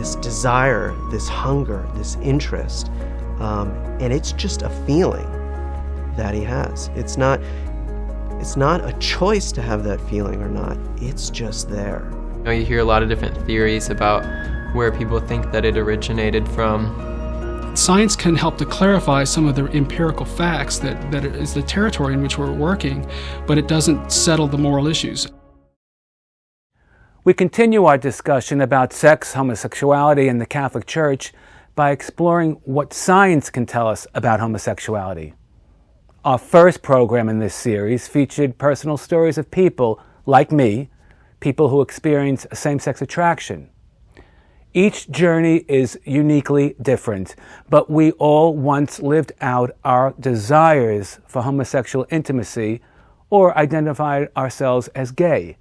this desire, this hunger, this interest, and it's just a feeling that he has. It's not a choice to have that feeling or not. It's just there. You hear a lot of different theories about where people think that it originated from. Science can help to clarify some of the empirical facts that is the territory in which we're working, but it doesn't settle the moral issues. We continue our discussion about sex, homosexuality, and the Catholic Church by exploring what science can tell us about homosexuality. Our first program in this series featured personal stories of people, like me, people who experience same-sex attraction. Each journey is uniquely different, but we all once lived out our desires for homosexual intimacy or identified ourselves as gay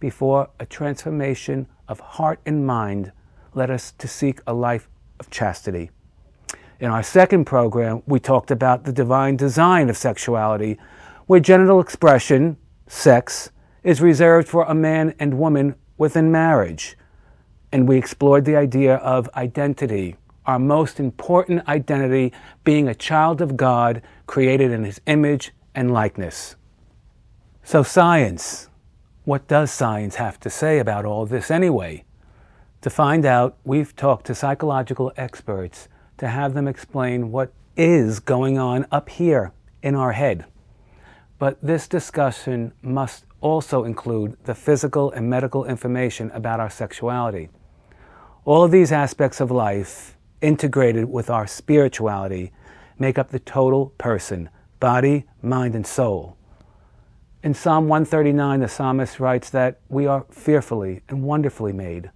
before a transformation of heart and mind led us to seek a life of chastity. In our second program, we talked about the divine design of sexuality, where genital expression, sex, is reserved for a man and woman within marriage. And we explored the idea of identity, our most important identity being a child of God created in His image and likeness. So science, what does science have to say about all this anyway? To find out, we've talked to psychological experts to have them explain what is going on up here in our head. But this discussion must also include the physical and medical information about our sexuality. All of these aspects of life, integrated with our spirituality, make up the total person, body, mind, and soul. In Psalm 139, the psalmist writes that we are fearfully and wonderfully made.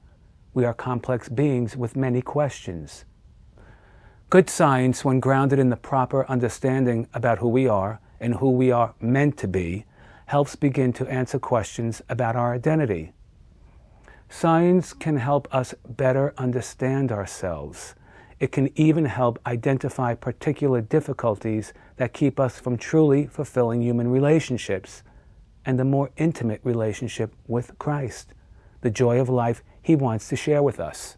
We are complex beings with many questions. Good science, when grounded in the proper understanding about who we are and who we are meant to be, helps begin to answer questions about our identity. Science can help us better understand ourselves. It can even help identify particular difficulties that keep us from truly fulfilling human relationships and the more intimate relationship with Christ, the joy of life He wants to share with us.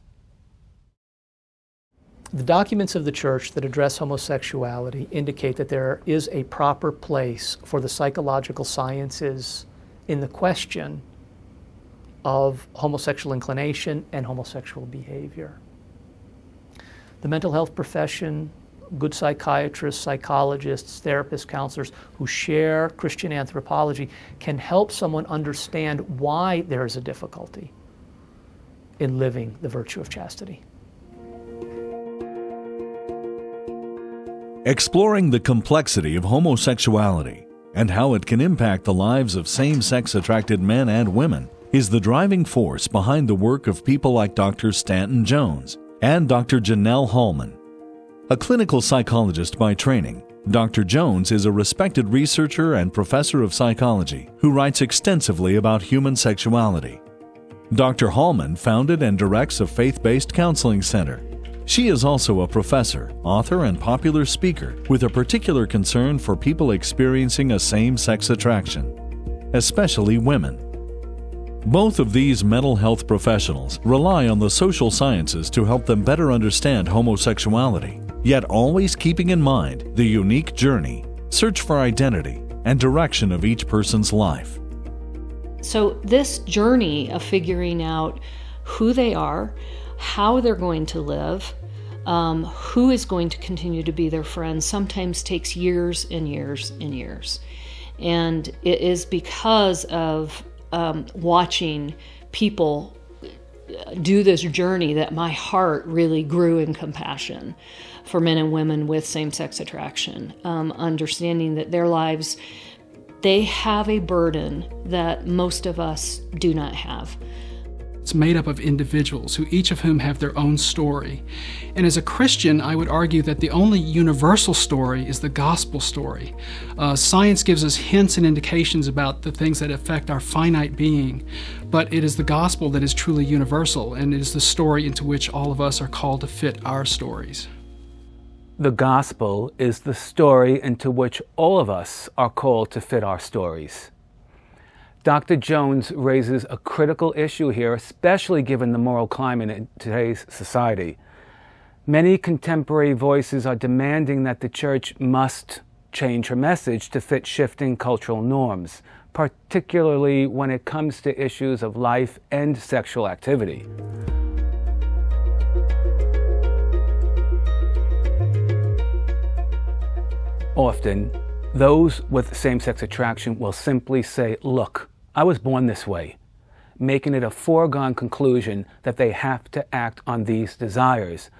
The documents of the Church that address homosexuality indicate that there is a proper place for the psychological sciences in the question of homosexual inclination and homosexual behavior. The mental health profession, good psychiatrists, psychologists, therapists, counselors who share Christian anthropology can help someone understand why there is a difficulty in living the virtue of chastity. Exploring the complexity of homosexuality and how it can impact the lives of same-sex attracted men and women is the driving force behind the work of people like Dr. Stanton Jones and Dr. Janelle Hallman. A clinical psychologist by training, Dr. Jones is a respected researcher and professor of psychology who writes extensively about human sexuality. Dr. Hallman founded and directs a faith-based counseling center. She is also a professor, author, and popular speaker with a particular concern for people experiencing a same-sex attraction, especially women. Both of these mental health professionals rely on the social sciences to help them better understand homosexuality, yet always keeping in mind the unique journey, search for identity, and direction of each person's life. So this journey of figuring out who they are, how they're going to live, who is going to continue to be their friend, sometimes takes years and years and years. And it is because of watching people do this journey that my heart really grew in compassion for men and women with same-sex attraction, understanding that their lives, they have a burden that most of us do not have. It's made up of individuals who each of whom have their own story. And as a Christian, I would argue that the only universal story is the gospel story. Science gives us hints and indications about the things that affect our finite being, but it is the gospel that is truly universal, and it is the story into which all of us are called to fit our stories. The gospel is the story into which all of us are called to fit our stories. Dr. Jones raises a critical issue here, especially given the moral climate in today's society. Many contemporary voices are demanding that the Church must change her message to fit shifting cultural norms, particularly when it comes to issues of life and sexual activity. Often, those with same-sex attraction will simply say, "Look, I was born this way," making it a foregone conclusion that they have to act on these desires.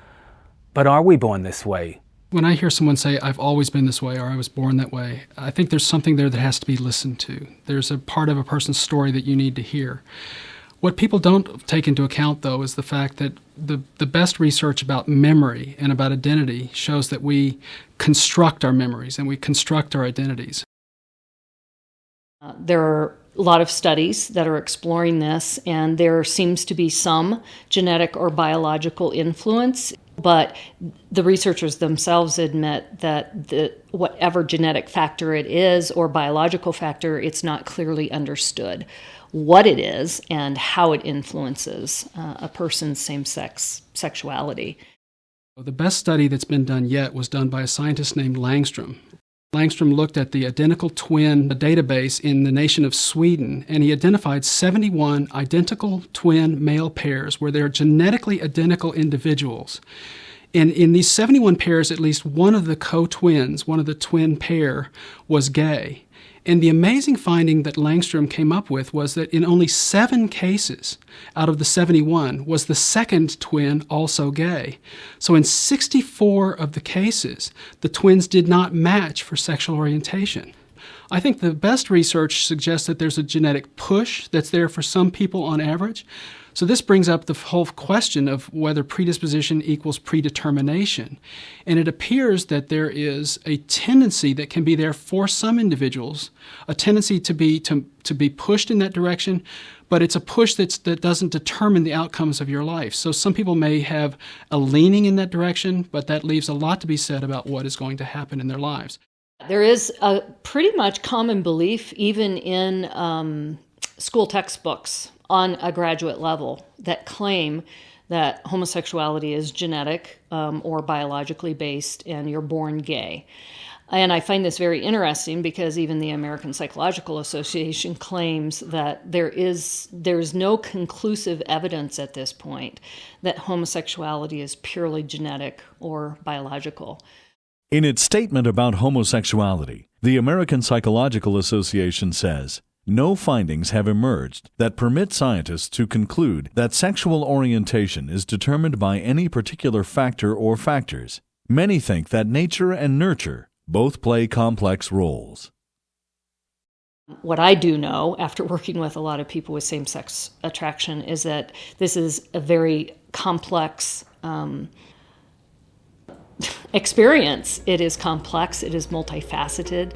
But are we born this way? When I hear someone say, "I've always been this way," or "I was born that way," I think there's something there that has to be listened to. There's a part of a person's story that you need to hear. What people don't take into account, though, is the fact that the best research about memory and about identity shows that we construct our memories and we construct our identities. There are a lot of studies that are exploring this, and there seems to be some genetic or biological influence, but the researchers themselves admit that whatever genetic factor it is or biological factor, it's not clearly understood what it is and how it influences a person's same-sex sexuality. The best study that's been done yet was done by a scientist named Langstrom. Langstrom looked at the identical twin database in the nation of Sweden, and he identified 71 identical twin male pairs where they're genetically identical individuals. And in these 71 pairs, at least one of the co-twins, one of the twin pair, was gay. And the amazing finding that Langstrom came up with was that in only 7 cases out of the 71 was the second twin also gay. So in 64 of the cases, the twins did not match for sexual orientation. I think the best research suggests that there's a genetic push that's there for some people on average. So this brings up the whole question of whether predisposition equals predetermination. And it appears that there is a tendency that can be there for some individuals, a tendency to be pushed in that direction, but it's a push that doesn't determine the outcomes of your life. So some people may have a leaning in that direction, but that leaves a lot to be said about what is going to happen in their lives. There is a pretty much common belief, even in school textbooks on a graduate level, that claim that homosexuality is genetic or biologically based and you're born gay. And I find this very interesting because even the American Psychological Association claims that there is no conclusive evidence at this point that homosexuality is purely genetic or biological. In its statement about homosexuality, the American Psychological Association says, "No findings have emerged that permit scientists to conclude that sexual orientation is determined by any particular factor or factors. Many think that nature and nurture both play complex roles." What I do know, after working with a lot of people with same-sex attraction, is that this is a very complex experience. It is complex, it is multifaceted.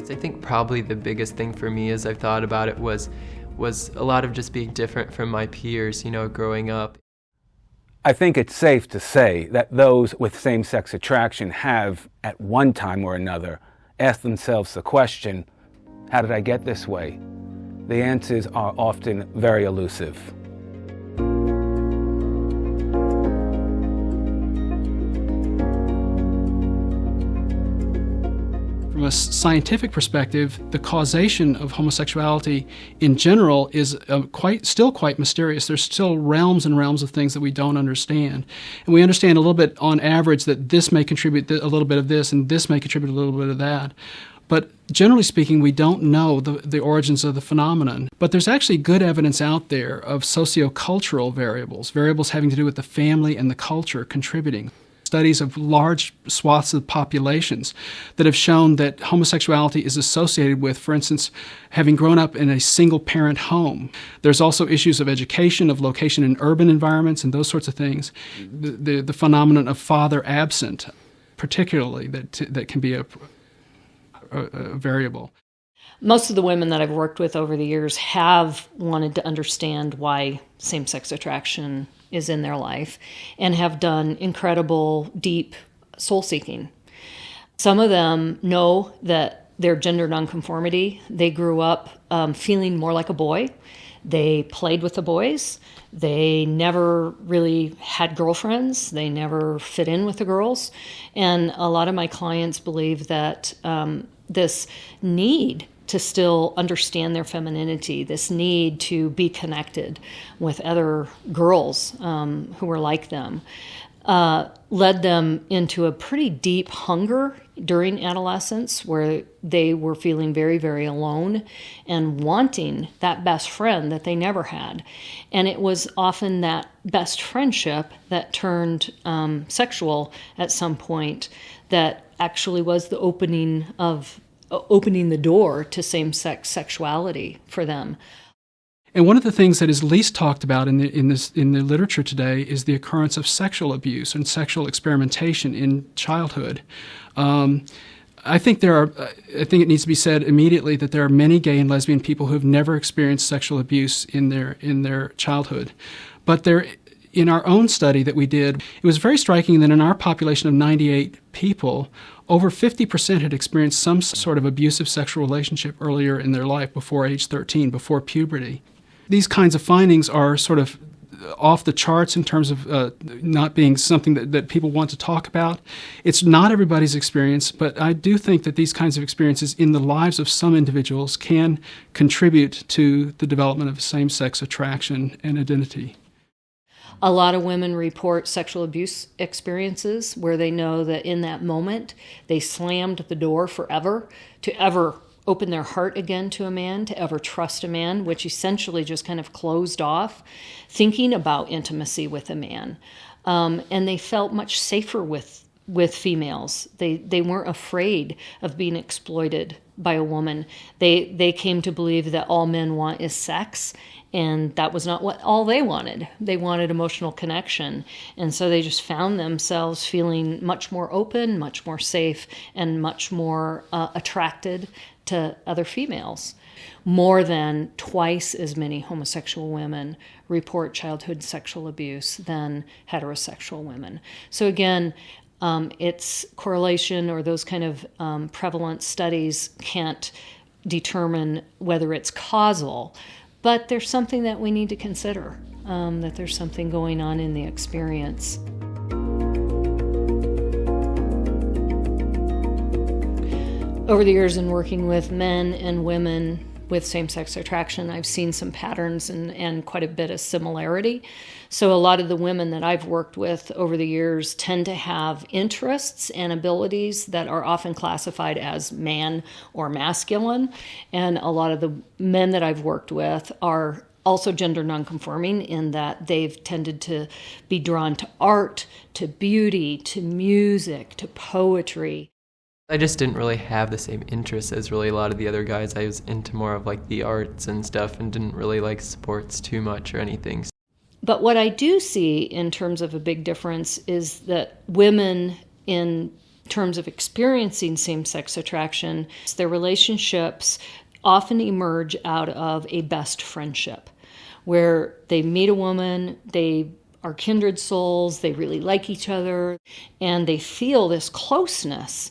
I think probably the biggest thing for me as I've thought about it was a lot of just being different from my peers, growing up. I think it's safe to say that those with same-sex attraction have, at one time or another, asked themselves the question, how did I get this way? The answers are often very elusive. From a scientific perspective, the causation of homosexuality in general is still quite mysterious. There's still realms and realms of things that we don't understand. And we understand a little bit on average that this may contribute a little bit of this and this may contribute a little bit of that. But generally speaking, we don't know the origins of the phenomenon. But there's actually good evidence out there of sociocultural variables having to do with the family and the culture contributing. Studies of large swaths of populations that have shown that homosexuality is associated with, for instance, having grown up in a single-parent home. There's also issues of education, of location in urban environments, and those sorts of things. The phenomenon of father absent, particularly, that can be a variable. Most of the women that I've worked with over the years have wanted to understand why same-sex attraction is in their life and have done incredible, deep soul-seeking. Some of them know that their gender nonconformity. They grew up feeling more like a boy. They played with the boys. They never really had girlfriends. They never fit in with the girls. And a lot of my clients believe that this need to still understand their femininity, this need to be connected with other girls who were like them, led them into a pretty deep hunger during adolescence where they were feeling very, very alone and wanting that best friend that they never had. And it was often that best friendship that turned sexual at some point that actually was the opening the door to same-sex sexuality for them. And one of the things that is least talked about in the literature today is the occurrence of sexual abuse and sexual experimentation in childhood. I think it needs to be said immediately that there are many gay and lesbian people who have never experienced sexual abuse in their childhood. But in our own study that we did, it was very striking that in our population of 98 people, over 50% had experienced some sort of abusive sexual relationship earlier in their life, before age 13, before puberty. These kinds of findings are sort of off the charts in terms of not being something that people want to talk about. It's not everybody's experience, but I do think that these kinds of experiences in the lives of some individuals can contribute to the development of same-sex attraction and identity. A lot of women report sexual abuse experiences where they know that in that moment they slammed the door forever to ever open their heart again to a man, to ever trust a man, which essentially just kind of closed off thinking about intimacy with a man. And they felt much safer with females. They weren't afraid of being exploited by a woman. They came to believe that all men want is sex, and that was not what all they wanted. They wanted emotional connection. And so they just found themselves feeling much more open, much more safe, and much more attracted to other females. More than twice as many homosexual women report childhood sexual abuse than heterosexual women. So again, its correlation or those kind of prevalent studies can't determine whether it's causal, but there's something that we need to consider, that there's something going on in the experience. Over the years in working with men and women with same-sex attraction, I've seen some patterns and quite a bit of similarity. So a lot of the women that I've worked with over the years tend to have interests and abilities that are often classified as man or masculine. And a lot of the men that I've worked with are also gender nonconforming in that they've tended to be drawn to art, to beauty, to music, to poetry. I just didn't really have the same interests as really a lot of the other guys. I was into more of like the arts and stuff and didn't really like sports too much or anything. But what I do see in terms of a big difference is that women, in terms of experiencing same-sex attraction, their relationships often emerge out of a best friendship, where they meet a woman, they are kindred souls, they really like each other, and they feel this closeness.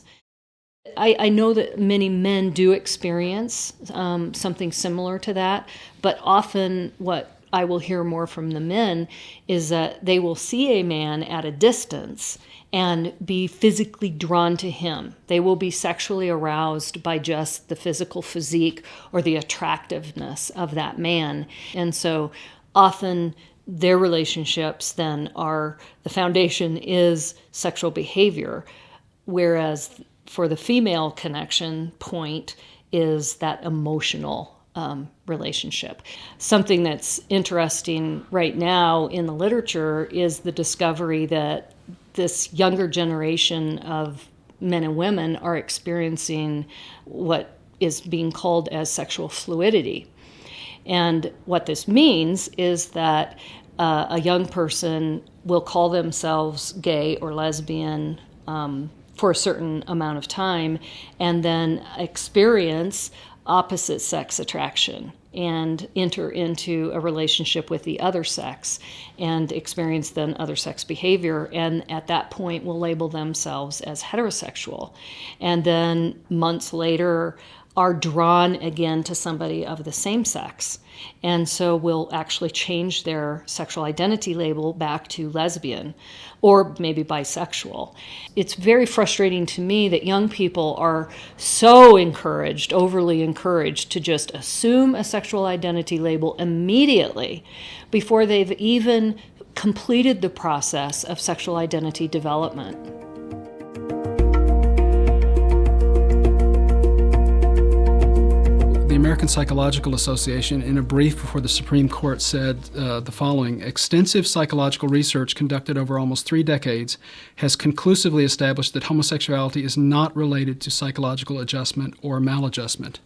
I know that many men do experience something similar to that, but often what I will hear more from the men is that they will see a man at a distance and be physically drawn to him. They will be sexually aroused by just the physical physique or the attractiveness of that man. And so often their relationships then are, the foundation is sexual behavior, whereas for the female connection point is that emotional relationship. Something that's interesting right now in the literature is the discovery that this younger generation of men and women are experiencing what is being called as sexual fluidity. And what this means is that a young person will call themselves gay or lesbian for a certain amount of time and then experience opposite sex attraction and enter into a relationship with the other sex and experience then other sex behavior, and at that point will label themselves as heterosexual. And then months later are drawn again to somebody of the same sex, and so will actually change their sexual identity label back to lesbian or maybe bisexual. It's very frustrating to me that young people are so encouraged, overly encouraged, to just assume a sexual identity label immediately before they've even completed the process of sexual identity development. The American Psychological Association, in a brief before the Supreme Court, said the following: extensive psychological research conducted over almost 3 decades has conclusively established that homosexuality is not related to psychological adjustment or maladjustment.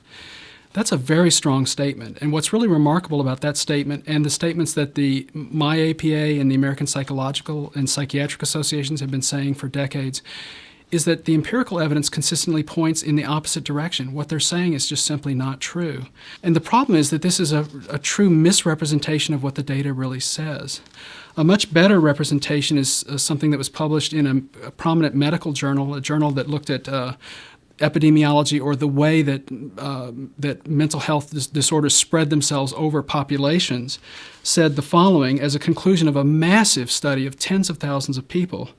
That's a very strong statement. And what's really remarkable about that statement and the statements that the MyAPA and the American Psychological and Psychiatric Associations have been saying for decades is that the empirical evidence consistently points in the opposite direction. What they're saying is just simply not true. And the problem is that this is a true misrepresentation of what the data really says. A much better representation is something that was published in a prominent medical journal, a journal that looked at epidemiology, or the way that that mental health disorders spread themselves over populations, said the following as a conclusion of a massive study of tens of thousands of people: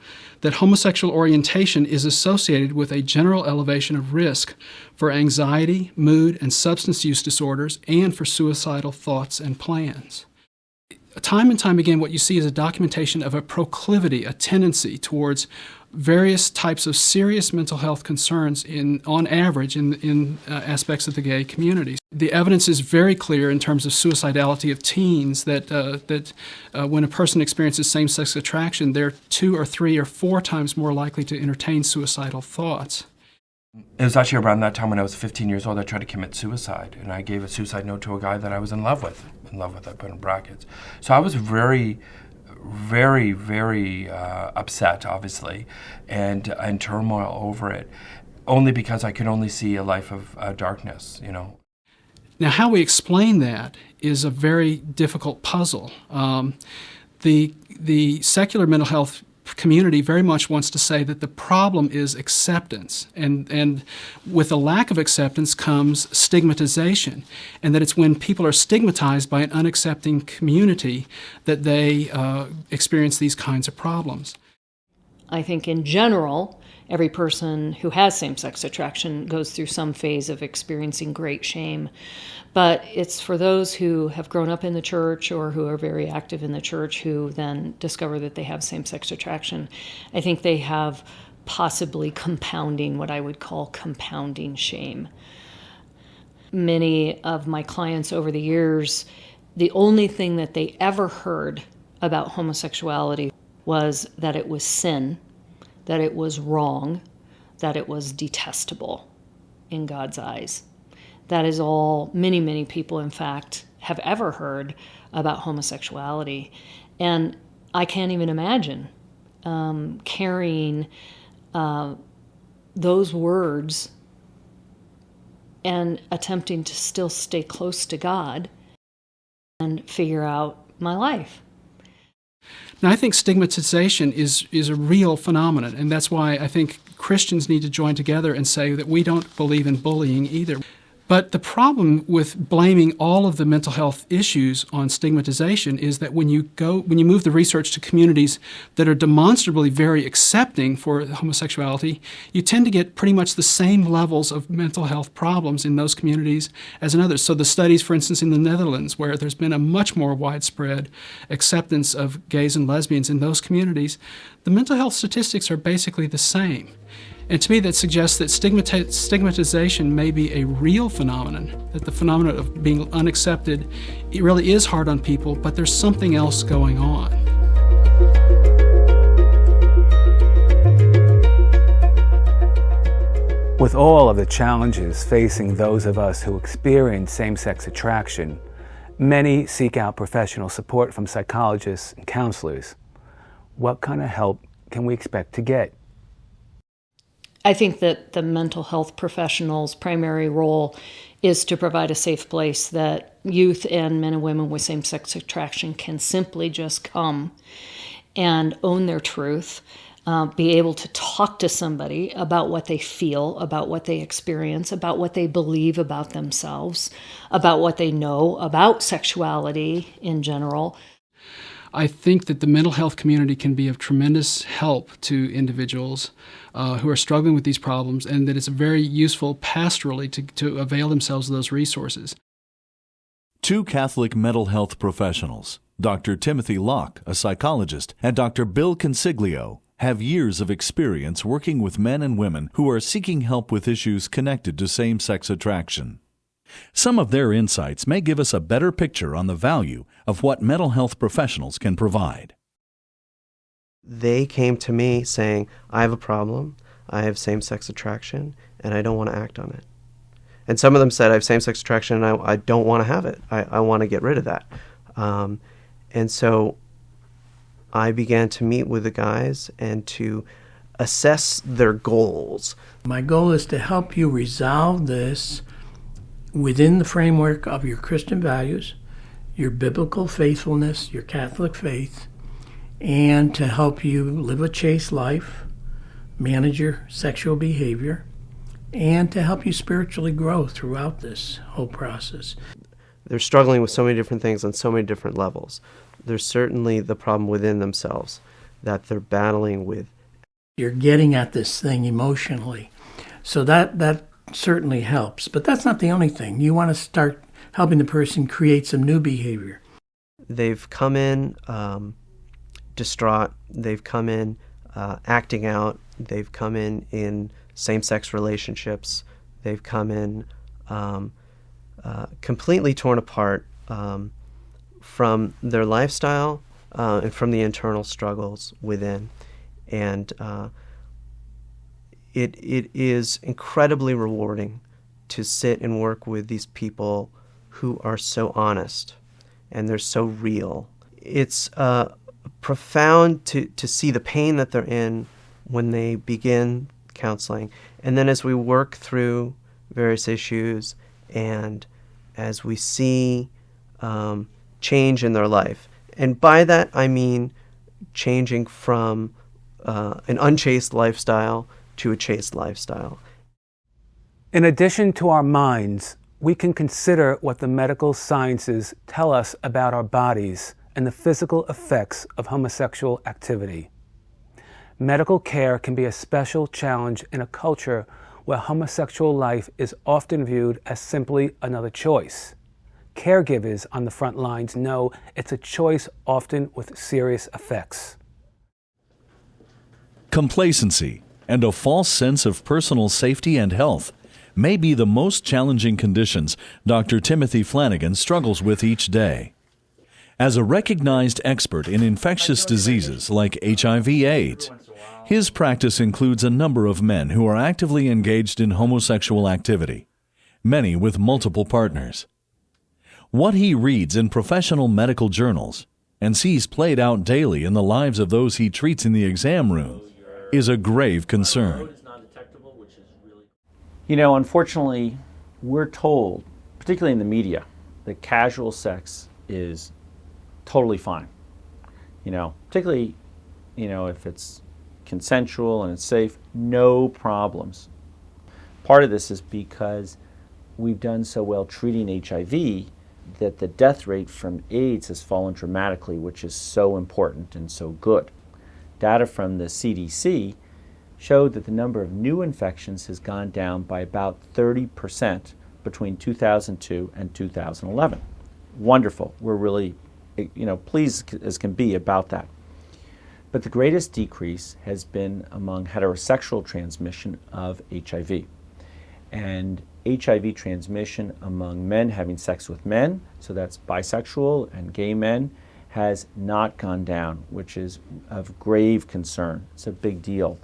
that homosexual orientation is associated with a general elevation of risk for anxiety, mood, and substance use disorders, and for suicidal thoughts and plans. Time and time again, what you see is a documentation of a proclivity, a tendency towards various types of serious mental health concerns on average in aspects of the gay community. The evidence is very clear in terms of suicidality of teens that when a person experiences same-sex attraction, they're 2 or 3 or 4 times more likely to entertain suicidal thoughts. It was actually around that time when I was 15 years old, I tried to commit suicide, and I gave a suicide note to a guy that I was in love with, I put in brackets. So I was very upset, obviously, and in turmoil over it, only because I could only see a life of darkness, you know. Now, how we explain that is a very difficult puzzle. The secular mental health community very much wants to say that the problem is acceptance, and with a lack of acceptance comes stigmatization, and that it's when people are stigmatized by an unaccepting community that they experience these kinds of problems. I think in general, every person who has same-sex attraction goes through some phase of experiencing great shame. But it's for those who have grown up in the church or who are very active in the church who then discover that they have same-sex attraction. I think they have possibly what I would call compounding shame. Many of my clients over the years, the only thing that they ever heard about homosexuality was that it was sin, that it was wrong, that it was detestable in God's eyes. That is all many people, in fact, have ever heard about homosexuality. And I can't even imagine carrying those words and attempting to still stay close to God and figure out my life. Now, I think stigmatization is a real phenomenon, and that's why I think Christians need to join together and say that we don't believe in bullying either. But the problem with blaming all of the mental health issues on stigmatization is that when you move the research to communities that are demonstrably very accepting for homosexuality, you tend to get pretty much the same levels of mental health problems in those communities as in others. So the studies, for instance, in the Netherlands, where there's been a much more widespread acceptance of gays and lesbians in those communities, the mental health statistics are basically the same. And to me, that suggests that stigmatization may be a real phenomenon, that the phenomenon of being unaccepted, it really is hard on people, but there's something else going on. With all of the challenges facing those of us who experience same-sex attraction, many seek out professional support from psychologists and counselors. What kind of help can we expect to get? I think that the mental health professional's primary role is to provide a safe place that youth and men and women with same-sex attraction can simply just come and own their truth, be able to talk to somebody about what they feel, about what they experience, about what they believe about themselves, about what they know about sexuality in general. I think that the mental health community can be of tremendous help to individuals who are struggling with these problems, and that it's very useful pastorally to avail themselves of those resources. Two Catholic mental health professionals, Dr. Timothy Locke, a psychologist, and Dr. Bill Consiglio, have years of experience working with men and women who are seeking help with issues connected to same-sex attraction. Some of their insights may give us a better picture on the value of what mental health professionals can provide. They came to me saying, I have a problem, I have same-sex attraction, and I don't want to act on it. And some of them said, I have same-sex attraction and I don't want to have it. I want to get rid of that. And so I began to meet with the guys and to assess their goals. My goal is to help you resolve this within the framework of your Christian values, your biblical faithfulness, your Catholic faith, and to help you live a chaste life, manage your sexual behavior, and to help you spiritually grow throughout this whole process. They're struggling with so many different things on so many different levels. There's certainly the problem within themselves that they're battling with. You're getting at this thing emotionally. So that certainly helps. But that's not the only thing. You want to start helping the person create some new behavior. They've come in distraught. They've come in acting out. They've come in same-sex relationships. They've come in completely torn apart from their lifestyle and from the internal struggles within. And it is incredibly rewarding to sit and work with these people who are so honest and they're so real. It's profound to see the pain that they're in when they begin counseling. And then as we work through various issues and as we see change in their life. And by that I mean changing from an unchaste lifestyle to a chaste lifestyle. In addition to our minds, we can consider what the medical sciences tell us about our bodies and the physical effects of homosexual activity. Medical care can be a special challenge in a culture where homosexual life is often viewed as simply another choice. Caregivers on the front lines know it's a choice often with serious effects. Complacency and a false sense of personal safety and health may be the most challenging conditions Dr. Timothy Flanagan struggles with each day. As a recognized expert in infectious diseases like HIV/AIDS, his practice includes a number of men who are actively engaged in homosexual activity, many with multiple partners. What he reads in professional medical journals and sees played out daily in the lives of those he treats in the exam room is a grave concern. You know, unfortunately, we're told, particularly in the media, that casual sex is totally fine. You know, particularly, if it's consensual and it's safe, no problems. Part of this is because we've done so well treating HIV that the death rate from AIDS has fallen dramatically, which is so important and so good. Data from the CDC showed that the number of new infections has gone down by about 30% between 2002 and 2011. Wonderful. We're really, pleased as can be about that. But the greatest decrease has been among heterosexual transmission of HIV. And HIV transmission among men having sex with men, so that's bisexual and gay men, has not gone down, which is of grave concern. It's a big deal.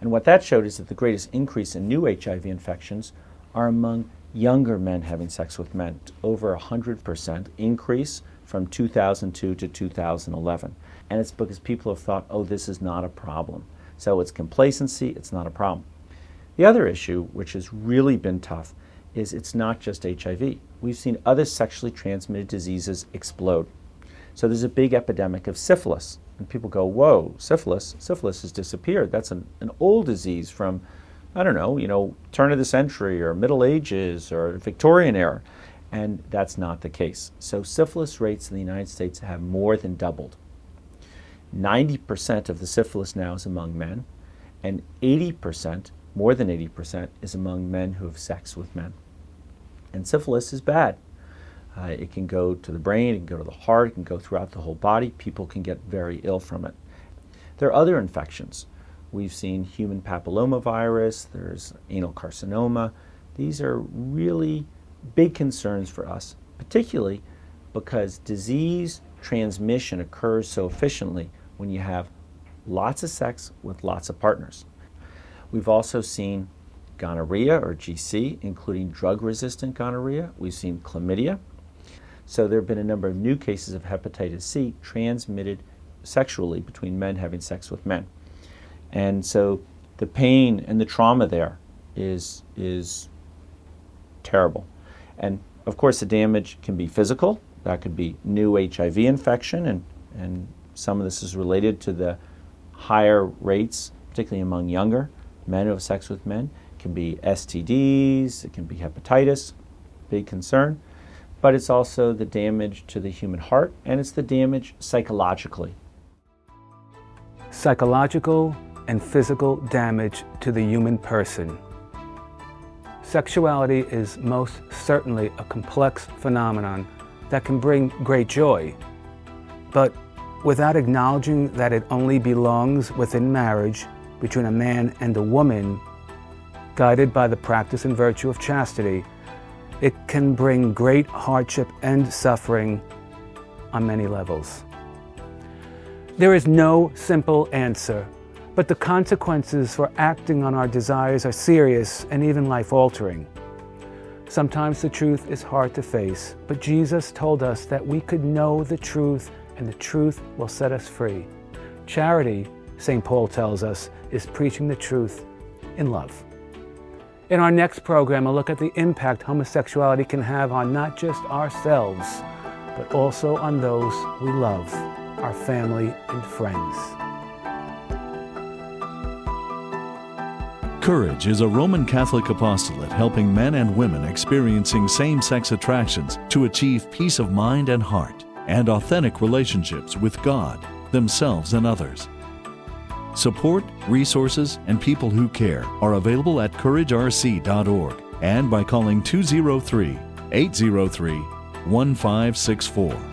And what that showed is that the greatest increase in new HIV infections are among younger men having sex with men, over 100% increase from 2002 to 2011. And it's because people have thought, oh, this is not a problem. So it's complacency, it's not a problem. The other issue, which has really been tough, is it's not just HIV. We've seen other sexually transmitted diseases explode. So there's a big epidemic of syphilis. And people go, whoa, syphilis? Syphilis has disappeared. That's an old disease from, I don't know, turn of the century or Middle Ages or Victorian era. And that's not the case. So syphilis rates in the United States have more than doubled. 90% of the syphilis now is among men, and 80%, more than 80%, is among men who have sex with men. And syphilis is bad. It can go to the brain, it can go to the heart, it can go throughout the whole body. People can get very ill from it. There are other infections. We've seen human papillomavirus, there's anal carcinoma. These are really big concerns for us, particularly because disease transmission occurs so efficiently when you have lots of sex with lots of partners. We've also seen gonorrhea or GC, including drug-resistant gonorrhea. We've seen chlamydia. So there have been a number of new cases of hepatitis C transmitted sexually between men having sex with men. And so the pain and the trauma there is terrible. And of course the damage can be physical. That could be new HIV infection, and some of this is related to the higher rates, particularly among younger men who have sex with men. It can be STDs, it can be hepatitis, big concern. But it's also the damage to the human heart, and it's the damage psychologically. Psychological and physical damage to the human person. Sexuality is most certainly a complex phenomenon that can bring great joy, but without acknowledging that it only belongs within marriage between a man and a woman, guided by the practice and virtue of chastity, it can bring great hardship and suffering on many levels. There is no simple answer, but the consequences for acting on our desires are serious and even life-altering. Sometimes the truth is hard to face, but Jesus told us that we could know the truth and the truth will set us free. Charity, St. Paul tells us, is preaching the truth in love. In our next program, a look at the impact homosexuality can have on not just ourselves, but also on those we love, our family and friends. Courage is a Roman Catholic apostolate helping men and women experiencing same-sex attractions to achieve peace of mind and heart and authentic relationships with God, themselves, and others. Support, resources, and people who care are available at couragerc.org and by calling 203-803-1564.